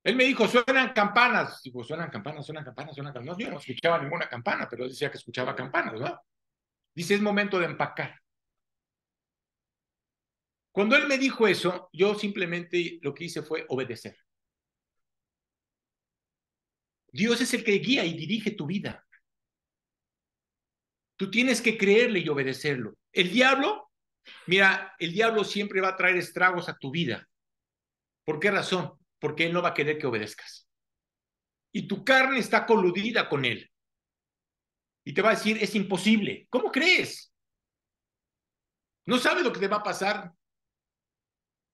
Él me dijo, suenan campanas. Digo, suenan campanas, suenan campanas, suenan campanas. No, yo no escuchaba ninguna campana, pero él decía que escuchaba campanas, ¿no? Dice, es momento de empacar. Cuando él me dijo eso, yo simplemente lo que hice fue obedecer. Dios es el que guía y dirige tu vida. Tú tienes que creerle y obedecerlo. El diablo, mira, el diablo siempre va a traer estragos a tu vida. ¿Por qué razón? Porque él no va a querer que obedezcas. Y tu carne está coludida con él. Y te va a decir, es imposible. ¿Cómo crees? No sabes lo que te va a pasar.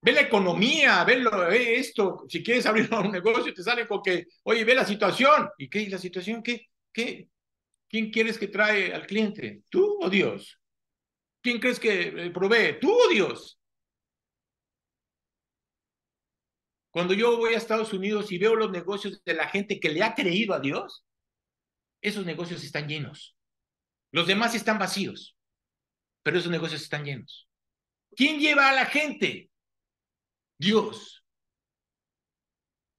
Ve la economía, ve esto. Si quieres abrir un negocio, te sale con que, oye, ve la situación. ¿Y qué? ¿La situación qué? ¿Qué? ¿Quién quieres que trae al cliente? ¿Tú o Dios? ¿Quién crees que provee? ¿Tú o Dios? Cuando yo voy a Estados Unidos y veo los negocios de la gente que le ha creído a Dios, esos negocios están llenos. Los demás están vacíos, pero esos negocios están llenos. ¿Quién lleva a la gente? Dios.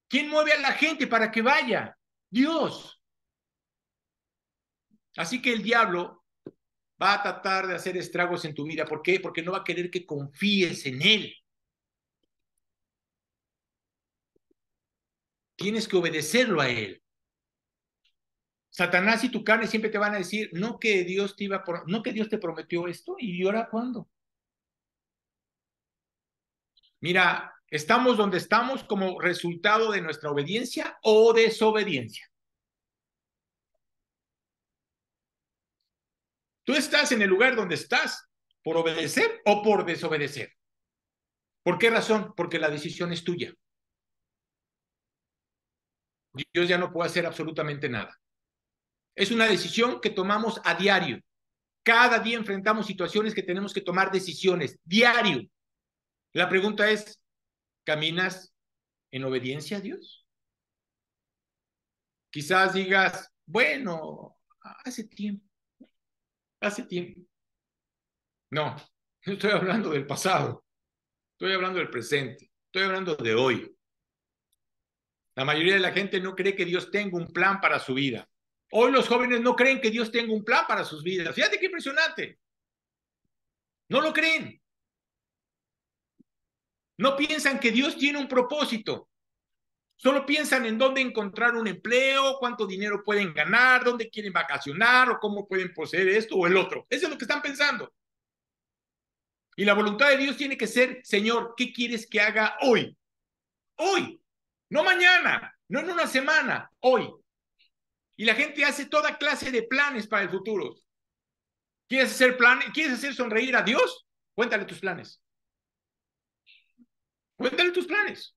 ¿Quién mueve a la gente para que vaya? Dios. Así que el diablo va a tratar de hacer estragos en tu vida. ¿Por qué? Porque no va a querer que confíes en él. Tienes que obedecerlo a él. Satanás y tu carne siempre te van a decir, no que Dios te no que Dios te prometió esto, y ahora cuándo. Mira, estamos donde estamos como resultado de nuestra obediencia o desobediencia. Tú estás en el lugar donde estás por obedecer o por desobedecer. ¿Por qué razón? Porque la decisión es tuya. Dios ya no puede hacer absolutamente nada. Es una decisión que tomamos a diario. Cada día enfrentamos situaciones que tenemos que tomar decisiones, diario. La pregunta es, ¿caminas en obediencia a Dios? Quizás digas, bueno, hace tiempo, hace tiempo. No, no estoy hablando del pasado, estoy hablando del presente, estoy hablando de hoy. La mayoría de la gente no cree que Dios tenga un plan para su vida. Hoy los jóvenes no creen que Dios tenga un plan para sus vidas. Fíjate qué impresionante. No lo creen. No piensan que Dios tiene un propósito. Solo piensan en dónde encontrar un empleo, cuánto dinero pueden ganar, dónde quieren vacacionar o cómo pueden poseer esto o el otro. Eso es lo que están pensando. Y la voluntad de Dios tiene que ser, Señor, ¿qué quieres que haga hoy? Hoy, no mañana, no en una semana, hoy. Y la gente hace toda clase de planes para el futuro. ¿Quieres hacer planes? ¿Quieres hacer sonreír a Dios? Cuéntale tus planes. Cuéntale tus planes.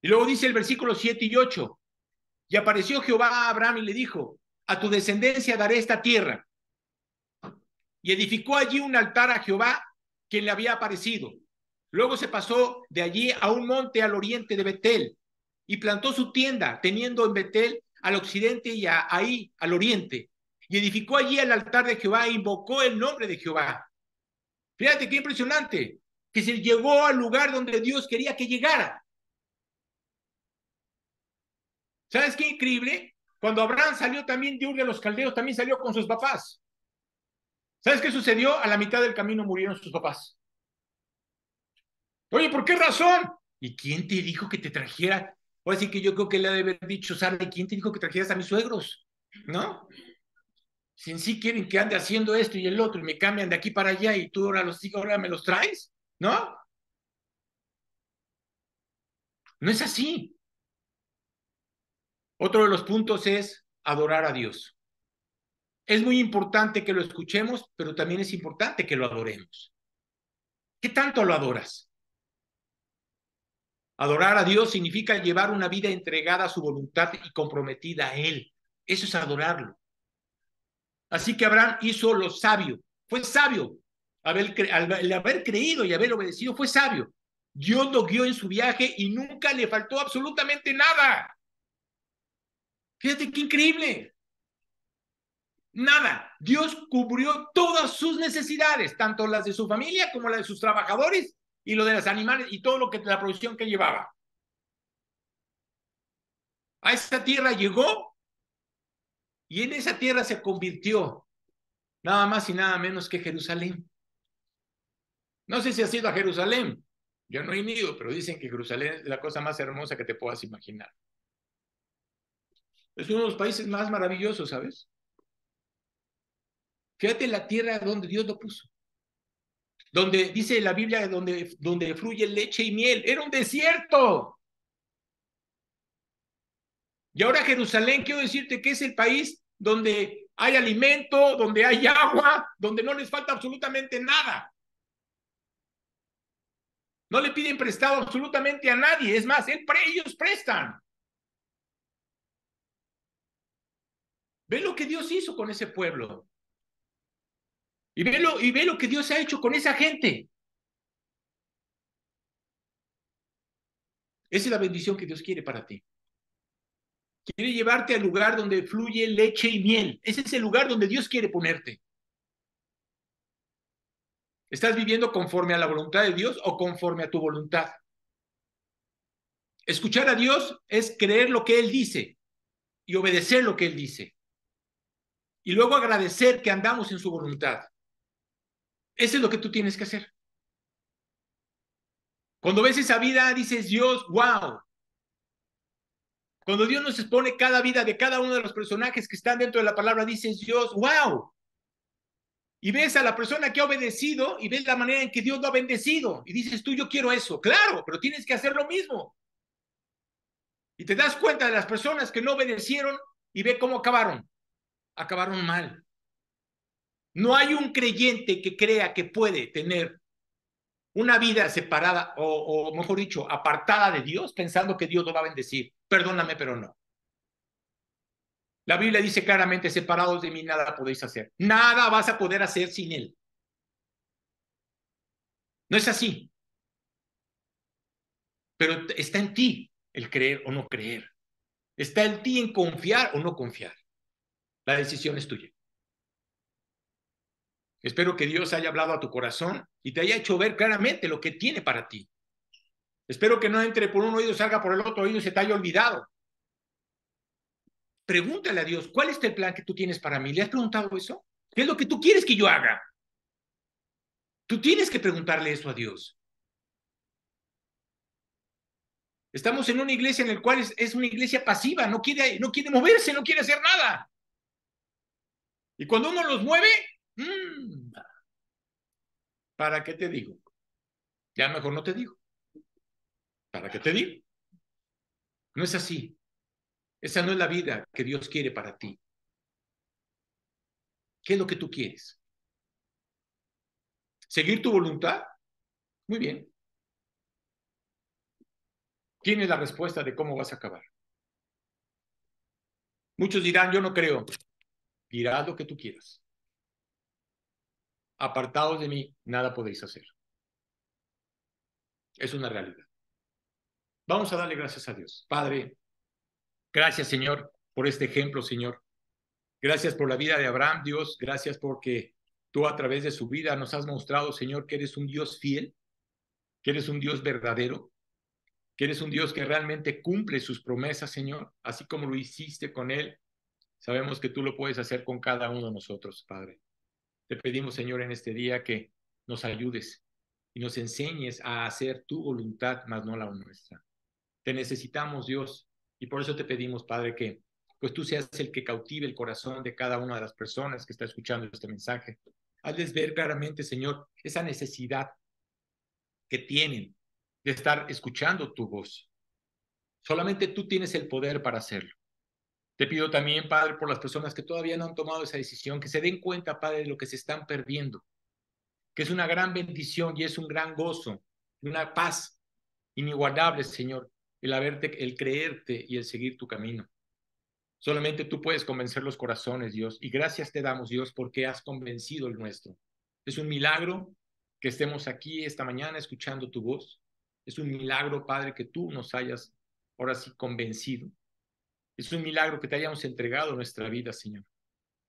Y luego dice el versículo 7 y 8. Y apareció Jehová a Abraham y le dijo, a tu descendencia daré esta tierra. Y edificó allí un altar a Jehová, quien le había aparecido. Luego se pasó de allí a un monte al oriente de Betel y plantó su tienda, teniendo en Betel al occidente y ahí al oriente. Y edificó allí el altar de Jehová e invocó el nombre de Jehová. Fíjate qué impresionante, que se llegó al lugar donde Dios quería que llegara. ¿Sabes qué increíble? Cuando Abraham salió también de Ur de los Caldeos, también salió con sus papás. ¿Sabes qué sucedió? A la mitad del camino murieron sus papás. Oye, ¿por qué razón? ¿Y quién te dijo que te trajera? O así que yo creo que le ha de haber dicho, Sara, ¿quién te dijo que trajeras a mis suegros? ¿No? Si en sí quieren que ande haciendo esto y el otro y me cambian de aquí para allá y tú ahora me los traes, ¿no? No es así. Otro de los puntos es adorar a Dios. Es muy importante que lo escuchemos, pero también es importante que lo adoremos. ¿Qué tanto lo adoras? Adorar a Dios significa llevar una vida entregada a su voluntad y comprometida a Él. Eso es adorarlo. Así que Abraham hizo lo sabio. Fue sabio. Al haber creído y haber obedecido, fue sabio. Dios lo guió en su viaje y nunca le faltó absolutamente nada. Fíjate qué increíble. Nada. Dios cubrió todas sus necesidades, tanto las de su familia como las de sus trabajadores y lo de los animales y todo lo que la provisión que llevaba. A esta tierra llegó y en esa tierra se convirtió nada más y nada menos que Jerusalén. No sé si has ido a Jerusalén. Yo no he ido, pero dicen que Jerusalén es la cosa más hermosa que te puedas imaginar. Es uno de los países más maravillosos, ¿sabes? Fíjate la tierra donde Dios lo puso. Donde dice la Biblia, donde fluye leche y miel. Era un desierto. Y ahora Jerusalén, quiero decirte que es el país donde hay alimento, donde hay agua, donde no les falta absolutamente nada. No le piden prestado absolutamente a nadie. Es más, ellos prestan. Ve lo que Dios hizo con ese pueblo. Y ve lo que Dios ha hecho con esa gente. Esa es la bendición que Dios quiere para ti. Quiere llevarte al lugar donde fluye leche y miel. Ese es el lugar donde Dios quiere ponerte. ¿Estás viviendo conforme a la voluntad de Dios o conforme a tu voluntad? Escuchar a Dios es creer lo que Él dice y obedecer lo que Él dice. Y luego agradecer que andamos en su voluntad. Eso es lo que tú tienes que hacer. Cuando ves esa vida, dices, Dios, wow. Cuando Dios nos expone cada vida de cada uno de los personajes que están dentro de la palabra, dices, Dios, wow. Y ves a la persona que ha obedecido y ves la manera en que Dios lo ha bendecido. Y dices tú, yo quiero eso. Claro, pero tienes que hacer lo mismo. Y te das cuenta de las personas que no obedecieron y ve cómo acabaron. Acabaron mal. No hay un creyente que crea que puede tener una vida separada o mejor dicho, apartada de Dios pensando que Dios lo va a bendecir. Perdóname, pero no. La Biblia dice claramente, separados de mí nada podéis hacer. Nada vas a poder hacer sin Él. No es así. Pero está en ti el creer o no creer. Está en ti en confiar o no confiar. La decisión es tuya. Espero que Dios haya hablado a tu corazón y te haya hecho ver claramente lo que tiene para ti. Espero que no entre por un oído y salga por el otro oído y se te haya olvidado. Pregúntale a Dios, ¿cuál es el plan que tú tienes para mí? ¿Le has preguntado eso? ¿Qué es lo que tú quieres que yo haga? Tú tienes que preguntarle eso a Dios. Estamos en una iglesia en la cual es una iglesia pasiva, no quiere moverse, no quiere hacer nada. Y cuando uno los mueve, ¿para qué te digo? Ya mejor no te digo. ¿Para qué te digo? No es así. Esa no es la vida que Dios quiere para ti. ¿Qué es lo que tú quieres? ¿Seguir tu voluntad? Muy bien. Tienes la respuesta de cómo vas a acabar. Muchos dirán, yo no creo. Dirás lo que tú quieras. Apartados de mí, nada podéis hacer. Es una realidad. Vamos a darle gracias a Dios. Padre, gracias, Señor, por este ejemplo, Señor. Gracias por la vida de Abraham, Dios. Gracias porque tú a través de su vida nos has mostrado, Señor, que eres un Dios fiel, que eres un Dios verdadero, que eres un Dios que realmente cumple sus promesas, Señor, así como lo hiciste con él. Sabemos que tú lo puedes hacer con cada uno de nosotros, Padre. Te pedimos, Señor, en este día que nos ayudes y nos enseñes a hacer tu voluntad, más no la nuestra. Te necesitamos, Dios, y por eso te pedimos, Padre, que pues tú seas el que cautive el corazón de cada una de las personas que está escuchando este mensaje. Hazles ver claramente, Señor, esa necesidad que tienen de estar escuchando tu voz. Solamente tú tienes el poder para hacerlo. Te pido también, Padre, por las personas que todavía no han tomado esa decisión, que se den cuenta, Padre, de lo que se están perdiendo, que es una gran bendición y es un gran gozo, una paz inigualable, Señor, el creerte y el seguir tu camino. Solamente tú puedes convencer los corazones, Dios, y gracias te damos, Dios, porque has convencido el nuestro. Es un milagro que estemos aquí esta mañana escuchando tu voz. Es un milagro, Padre, que tú nos hayas ahora sí convencido. Es un milagro que te hayamos entregado nuestra vida, Señor.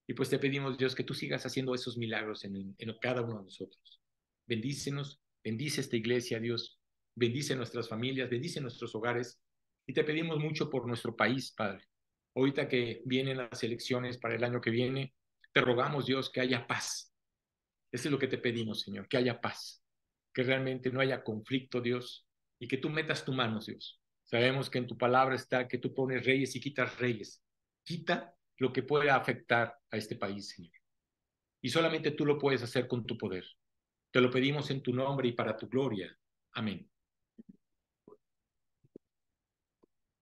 Y pues te pedimos, Dios, que tú sigas haciendo esos milagros en cada uno de nosotros. Bendícenos, bendice esta iglesia, Dios. Bendice nuestras familias, bendice nuestros hogares. Y te pedimos mucho por nuestro país, Padre. Ahorita que vienen las elecciones para el año que viene, te rogamos, Dios, que haya paz. Eso es lo que te pedimos, Señor, que haya paz, que realmente no haya conflicto, Dios, y que tú metas tu mano, Dios. Sabemos que en tu palabra está que tú pones reyes y quitas reyes. Quita lo que pueda afectar a este país, Señor. Y solamente tú lo puedes hacer con tu poder. Te lo pedimos en tu nombre y para tu gloria. Amén.